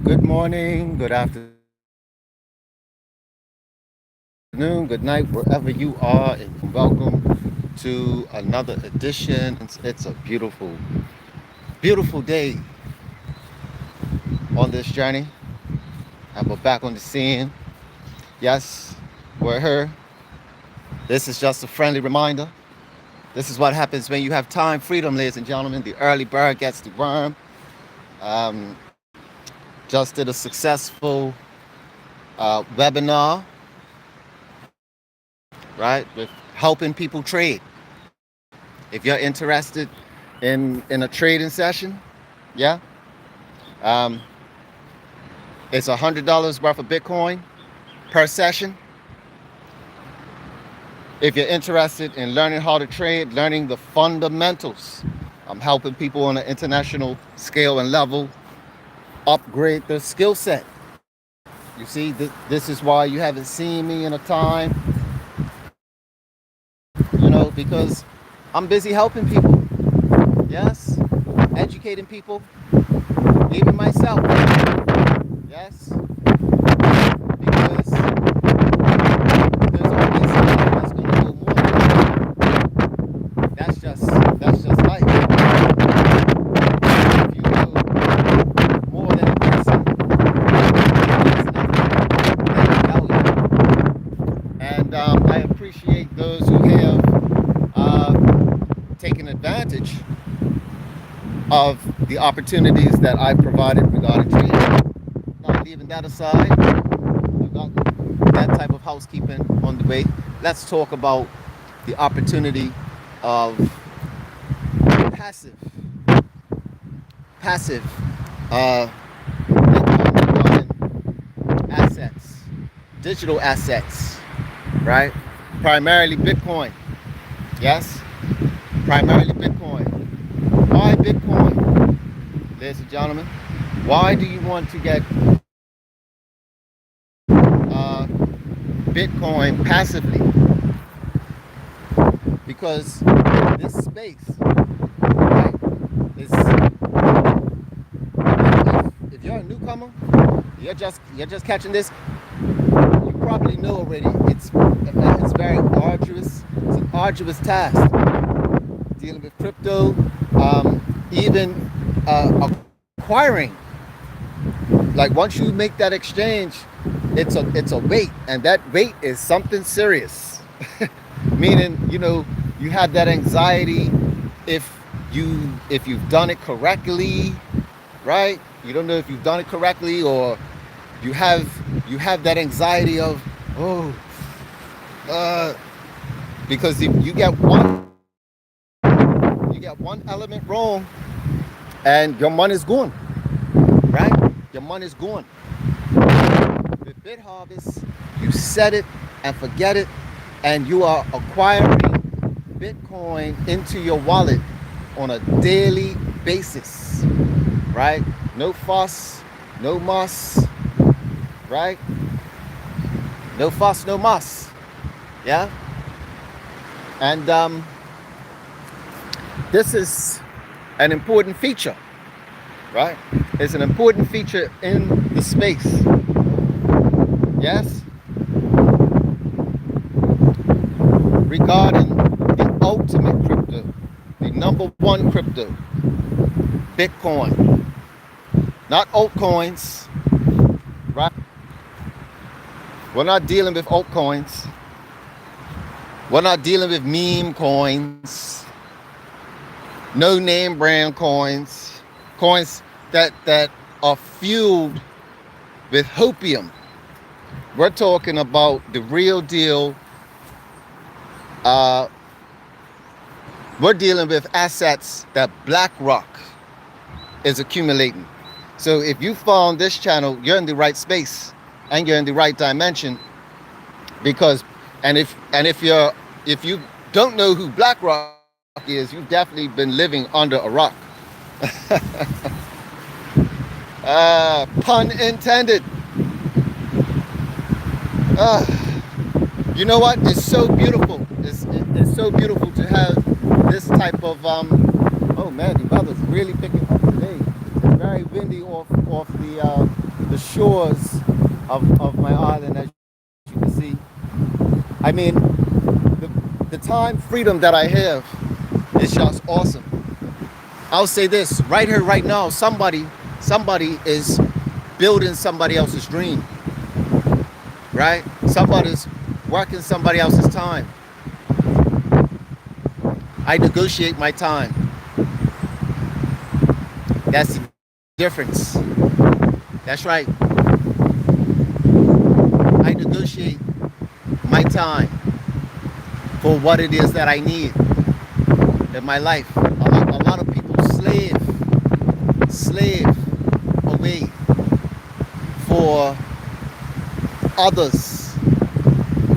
Good morning, good afternoon, good night, wherever you are, and welcome to another edition. It's a beautiful day on this journey, and we're back on the scene. Yes, we're here. This is just a friendly reminder. This is what happens when you have time freedom, ladies and gentlemen. The early bird gets the worm. Um, just did a successful webinar, right, with helping people trade. If you're interested in a trading session, yeah, um, it's $100 worth of Bitcoin per session. If you're interested in learning how to trade, learning the fundamentals, I'm helping people on an international scale and level upgrade their skill set. You see, this is why you haven't seen me in a time, because I'm busy helping people. Yes, educating people, even myself. Yes, because there's always something that's going to go more than that's just life. If you know more than a person, there's nothing that value. And I appreciate those who have taken advantage of the opportunities that I've provided regarding trading. Now, leaving that aside, we got that type of housekeeping on the way. Let's talk about the opportunity of passive, passive uh, assets, digital assets, right? Primarily Bitcoin. Yes, primarily Bitcoin. Why Bitcoin, ladies and gentlemen? Why do you want to get Bitcoin passively? Because this space, right, is if you're a newcomer, you're just catching this. You probably know already. It's very arduous. It's an arduous task dealing with crypto, even acquiring. Like once you make that exchange, it's a weight, and that weight is something serious. Meaning, you have that anxiety if you've done it correctly, right? You don't know if you've done it correctly, or you have that anxiety of, oh, because if you get one element wrong, and your money's gone, right? Your money's gone. With BitHarvest, you set it and forget it, and you are acquiring Bitcoin into your wallet on a daily basis, right? No fuss, no muss, right? No fuss, no muss, yeah? And this is an important feature, right? It's an important feature in the space. Yes? Regarding the ultimate crypto, the number one crypto, Bitcoin. Not altcoins, right? We're not dealing with altcoins. We're not dealing with meme coins, no name brand coins, coins that are fueled with hopium. We're talking about the real deal. We're dealing with assets that BlackRock is accumulating. So if you found this channel, you're in the right space and you're in the right dimension. Because if you don't know who BlackRock is, you've definitely been living under a rock. Pun intended. You know what? It's so beautiful. It's so beautiful to have this type of oh man, the weather's really picking up today. It's very very windy off the shores of my island, as you can see. I mean, the time freedom that I have is just awesome. I'll say this right here, right now. Somebody is building somebody else's dream, right? Somebody's working somebody else's time. I negotiate my time. That's the difference. That's right. I negotiate my time for what it is that I need in my life. A lot of people slave away for others,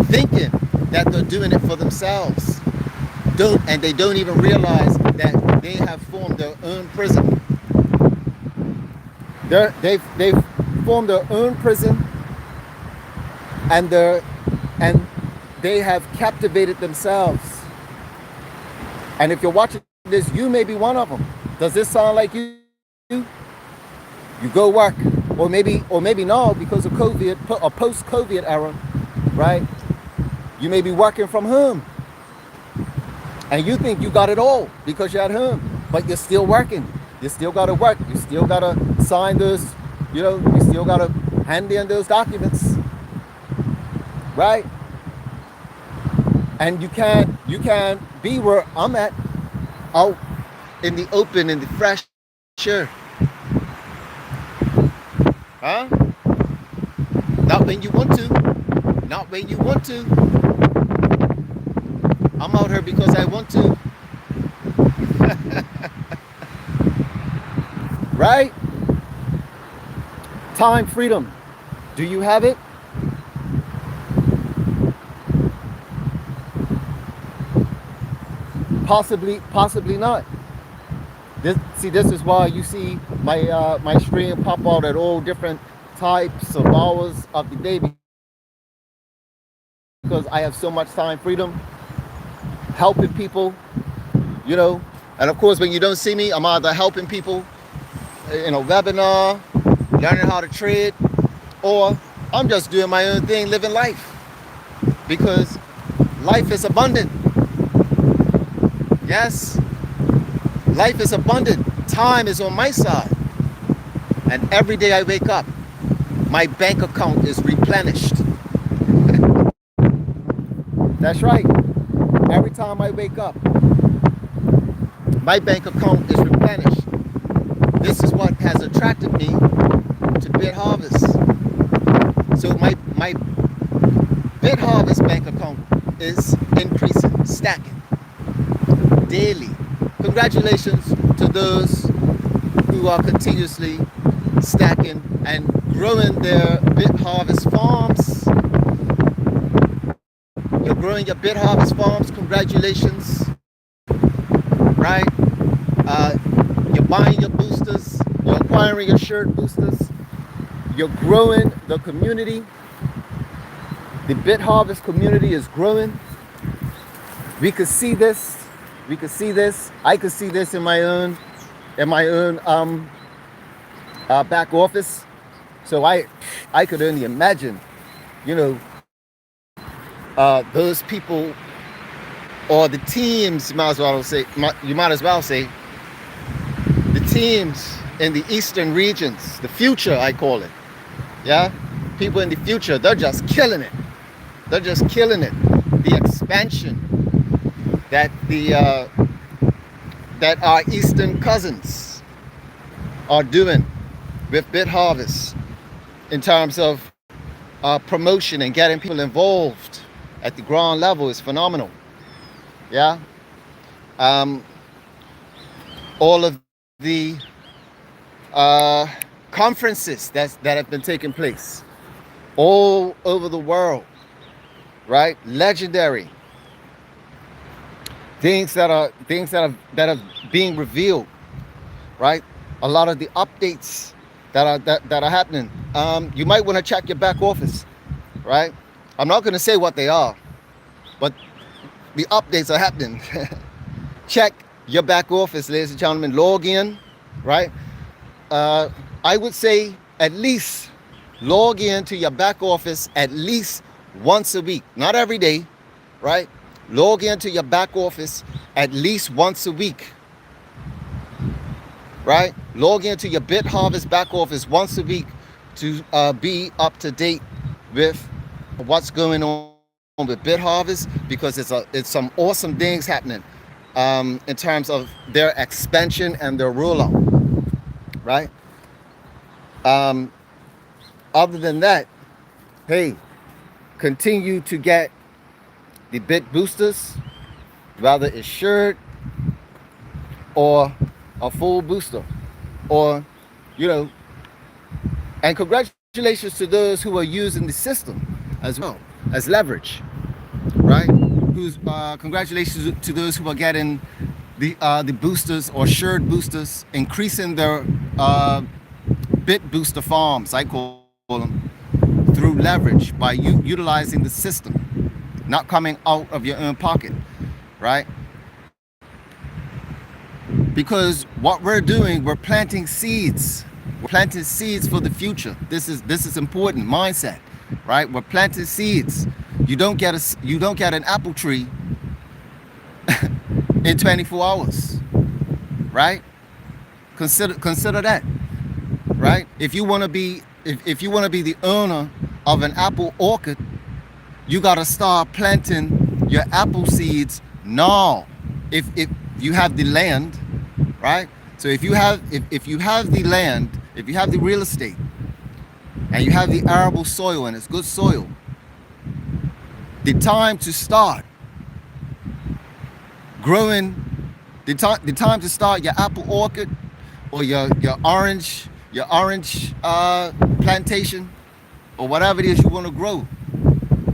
thinking that they're doing it for themselves. They don't even realize that they have formed their own prison. They've formed their own prison, and they have captivated themselves. And if you're watching this, you may be one of them. Does this sound like you? You go work, or maybe no, because of COVID, a post-COVID era, right? You may be working from home, and you think you got it all because you're at home, but you're still working. You still got to work. You still got to sign those, you still got to hand in those documents, right? And you can't be where I'm at, out in the open, in the fresh air. Huh? Not when you want to. Not when you want to. I'm out here because I want to. Right? Time freedom. Do you have it? Possibly not. This is why you see my stream pop out at all different types of hours of the day, because I have so much time freedom, helping people, and of course when you don't see me, I'm either helping people in a webinar, learning how to trade, or I'm just doing my own thing, living life, because life is abundant. Yes, life is abundant. Time is on my side. And every day I wake up, my bank account is replenished. That's right. Every time I wake up, my bank account is replenished. This is what has attracted me to BitHarvest. So my BitHarvest bank account is increasing, stacking daily. Congratulations to those who are continuously stacking and growing their BitHarvest farms. You're growing your BitHarvest farms. Congratulations. Right? You're buying your boosters. You're acquiring your shirt boosters. You're growing the community. The BitHarvest community is growing. We could see this. We could see this. I could see this in my own back office. So I could only imagine, those people or the teams. You might as well say the teams in the eastern regions, the future I call it. Yeah, people in the future, they're just killing it. They're just killing it. The expansion that that our eastern cousins are doing with BitHarvest in terms of promotion and getting people involved at the ground level is phenomenal. Yeah. All of the conferences that have been taking place all over the world, right? Legendary. Things that are being revealed, right? A lot of the updates that are happening. You might want to check your back office, right? I'm not going to say what they are, but the updates are happening. Check your back office, ladies and gentlemen. Log in, right? I would say at least log into your back office at least once a week, not every day, right? Log into your back office at least once a week, right? Log into your BitHarvest back office once a week to be up to date with what's going on with BitHarvest, because it's some awesome things happening in terms of their expansion and their rollout, right? Um, Other than that, hey, continue to get the bit boosters, whether it's shirt or a full booster, or, you know, and congratulations to those who are using the system as well as leverage, right? Congratulations to those who are getting the boosters or shirt boosters, increasing their bit booster farms, I call them, through leverage by utilizing the system, not coming out of your own pocket, right? Because what we're doing, we're planting seeds. We're planting seeds for the future. This is important mindset, right? We're planting seeds. You don't get an apple tree in 24 hours, right? Consider that, right? If you want to be the owner of an apple orchard, you got to start planting your apple seeds now. If you have the land, right? So if you have the land, if you have the real estate, and you have the arable soil and it's good soil, the time to start growing, the time to start your apple orchard or your orange plantation, or whatever it is you want to grow,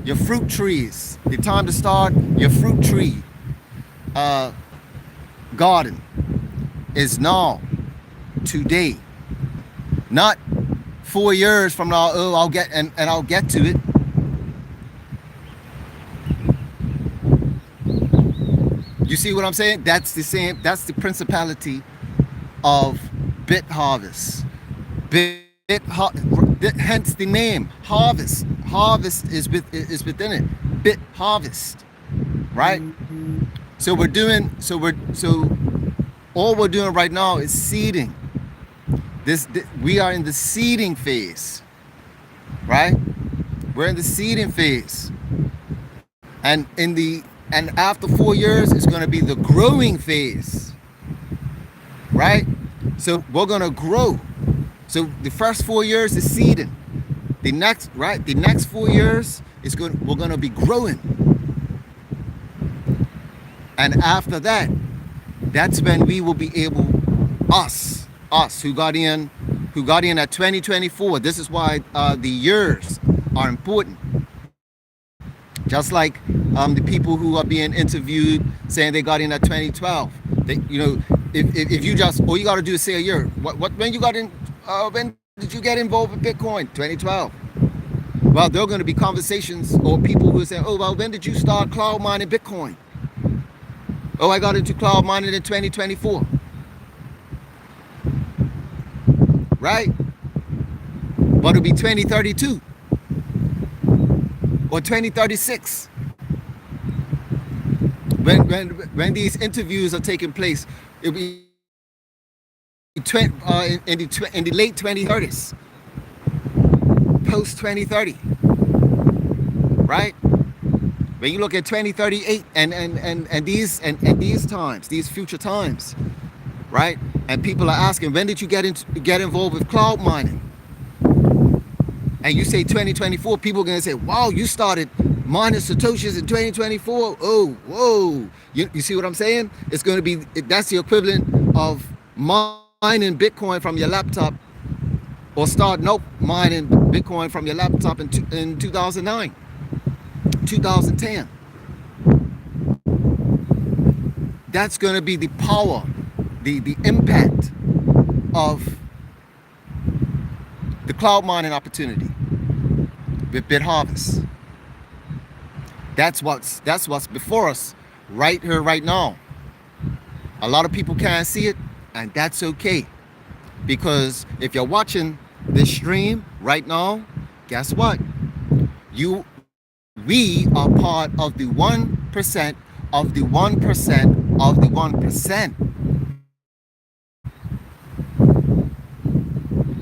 your fruit trees, the time to start your fruit tree garden is now, today, not 4 years from now. Oh, I'll get to it. You see what I'm saying? That's the principality of BitHarvest. Hence the name harvest. Harvest is within it. BitHarvest, right? So all we're doing right now is seeding. We are in the seeding phase, right? We're in the seeding phase, and after 4 years, it's going to be the growing phase, right? So we're going to grow. So the first 4 years is seeding. The next 4 years we're going to be growing, and after that, that's when we will be able, us who got in at 2024. This is why the years are important. Just like the people who are being interviewed saying they got in at 2012. If you just, all you got to do is say a year. When you got in? When did you get involved with Bitcoin? 2012. Well, there are going to be conversations or people who say, oh, well, when did you start cloud mining Bitcoin? Oh, I got into cloud mining in 2024. Right? But it'll be 2032 or 2036 when these interviews are taking place. It'll be in the late 2030s, post 2030, right? When you look at 2038 and these times, these future times, right? And people are asking, when did you get involved with cloud mining? And you say 2024, people are going to say, wow, you started mining Satoshis in 2024. Oh, whoa. You see what I'm saying? It's going to be, that's the equivalent of mining Bitcoin from your laptop, or mining Bitcoin from your laptop in 2009, 2010. That's going to be the power, the impact of the cloud mining opportunity with BitHarvest. That's what's before us right here, right now. A lot of people can't see it, and that's okay. Because if you're watching this stream right now, guess what? We are part of the 1% of the 1% of the 1%.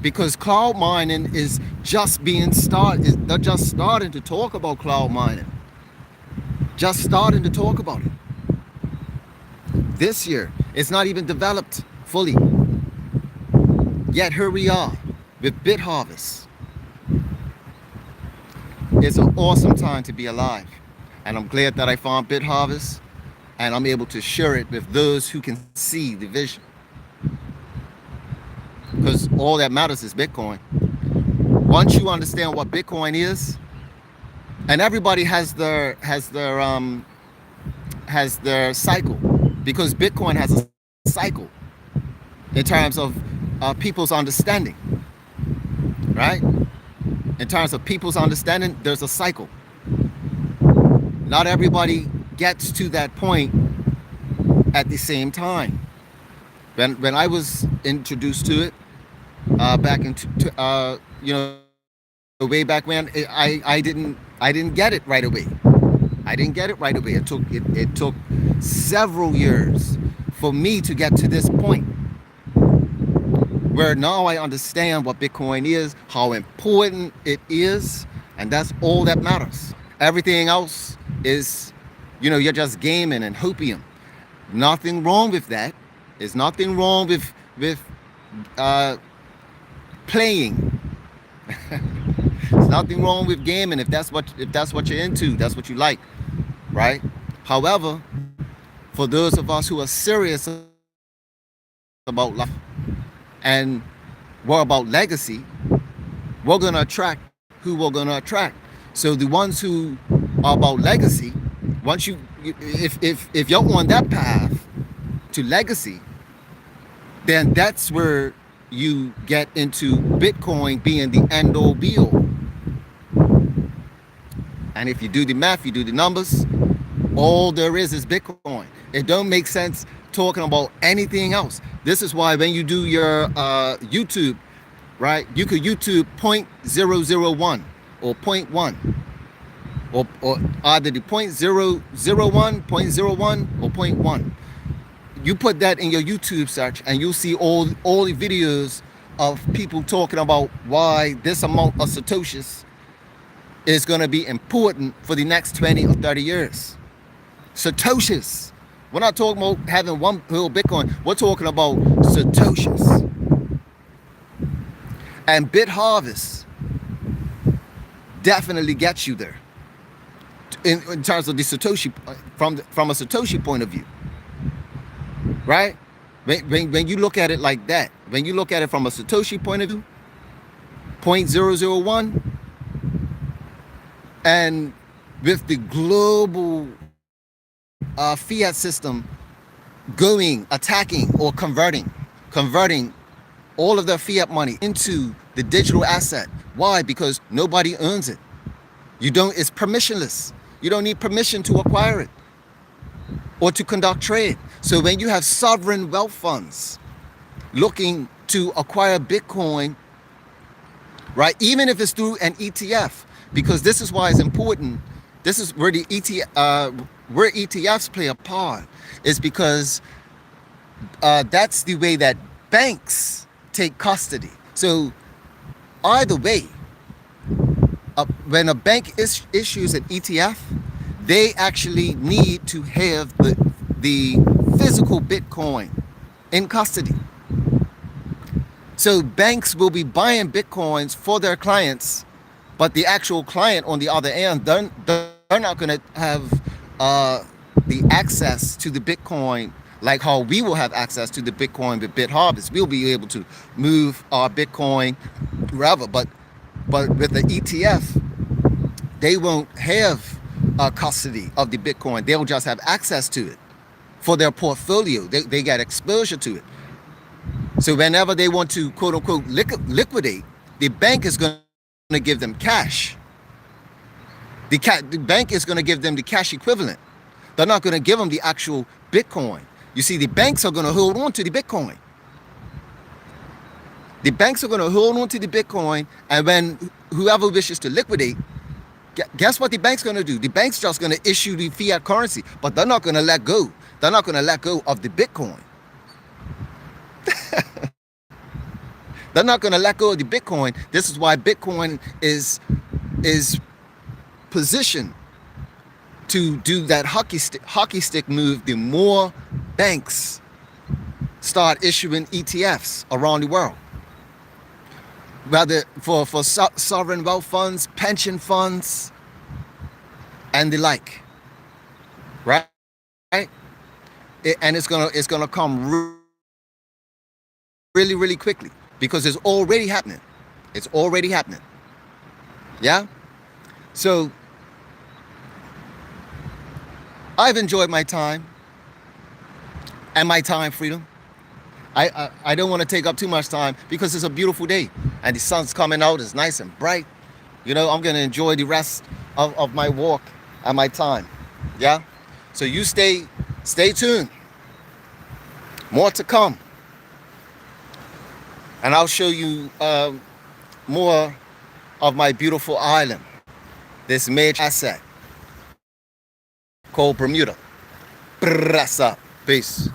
Because cloud mining is just being started. They're just starting to talk about cloud mining. Just starting to talk about it. This year, it's not even developed fully. Yet here we are with BitHarvest. It's an awesome time to be alive. And I'm glad that I found BitHarvest and I'm able to share it with those who can see the vision. Because all that matters is Bitcoin. Once you understand what Bitcoin is, and everybody has their cycle, because Bitcoin has a cycle in terms of people's understanding, right? In terms of people's understanding, there's a cycle. Not everybody gets to that point at the same time. When I was introduced to it back in way back when, I didn't get it right away. I didn't get it right away. It took several years for me to get to this point where now I understand what Bitcoin is, how important it is, and that's all that matters. Everything else is, you're just gaming and hopium. Nothing wrong with that. There's nothing wrong with playing. There's nothing wrong with gaming if that's what you're into, that's what you like, right? However, for those of us who are serious about life and we're about legacy, we're gonna attract who we're gonna attract. So the ones who are about legacy, once if you're on that path to legacy, then that's where you get into Bitcoin being the end all be all. And if you do the math, you do the numbers, all there is Bitcoin. It don't make sense talking about anything else. This is why when you do your YouTube, right, you could YouTube 0.001 or 0.1 or either the 0.001, 0.01 or 0.1. You put that in your YouTube search and you'll see all the videos of people talking about why this amount of Satoshis is going to be important for the next 20 or 30 years. Satoshis. We're not talking about having one whole Bitcoin. We're talking about Satoshis. And BitHarvest definitely gets you there in terms of the Satoshi, from a Satoshi point of view. Right? When you look at it like that, when you look at it from a Satoshi point of view, 0.001, and with the global fiat system attacking or converting all of their fiat money into the digital asset. Why? Because nobody earns it. It's permissionless. You don't need permission to acquire it or to conduct trade. So when you have sovereign wealth funds looking to acquire Bitcoin, right, even if it's through an ETF, because this is why it's important, this is where where ETFs play a part, is because that's the way that banks take custody. So either way, when a bank issues an ETF, they actually need to have the physical Bitcoin in custody. So banks will be buying Bitcoins for their clients, but the actual client on the other end, they're not going to have the access to the Bitcoin like how we will have access to the Bitcoin with BitHarvest. We'll be able to move our Bitcoin wherever, but with the ETF, they won't have custody of the Bitcoin. They'll just have access to it for their portfolio. They get exposure to it. So whenever they want to, quote unquote, liquidate, the bank is going to give them cash. The bank is going to give them the cash equivalent. They're not going to give them the actual Bitcoin. You see, the banks are going to hold on to the Bitcoin. The banks are going to hold on to the Bitcoin, and when whoever wishes to liquidate, guess what the bank's going to do? The bank's just going to issue the fiat currency, but they're not going to let go. They're not going to let go of the Bitcoin. They're not going to let go of the Bitcoin. This is why Bitcoin is positioned to do that hockey stick move. The more banks start issuing ETFs around the world, whether for sovereign wealth funds, pension funds, and the like, right? And it's gonna come really, really quickly, because it's already happening. It's already happening. Yeah. So I've enjoyed my time and my time freedom. I don't want to take up too much time, because it's a beautiful day and the sun's coming out. It's nice and bright. You know, I'm going to enjoy the rest of my walk and my time. Yeah. So you stay tuned. More to come. And I'll show you more of my beautiful island, this major asset called Bermuda. Peace.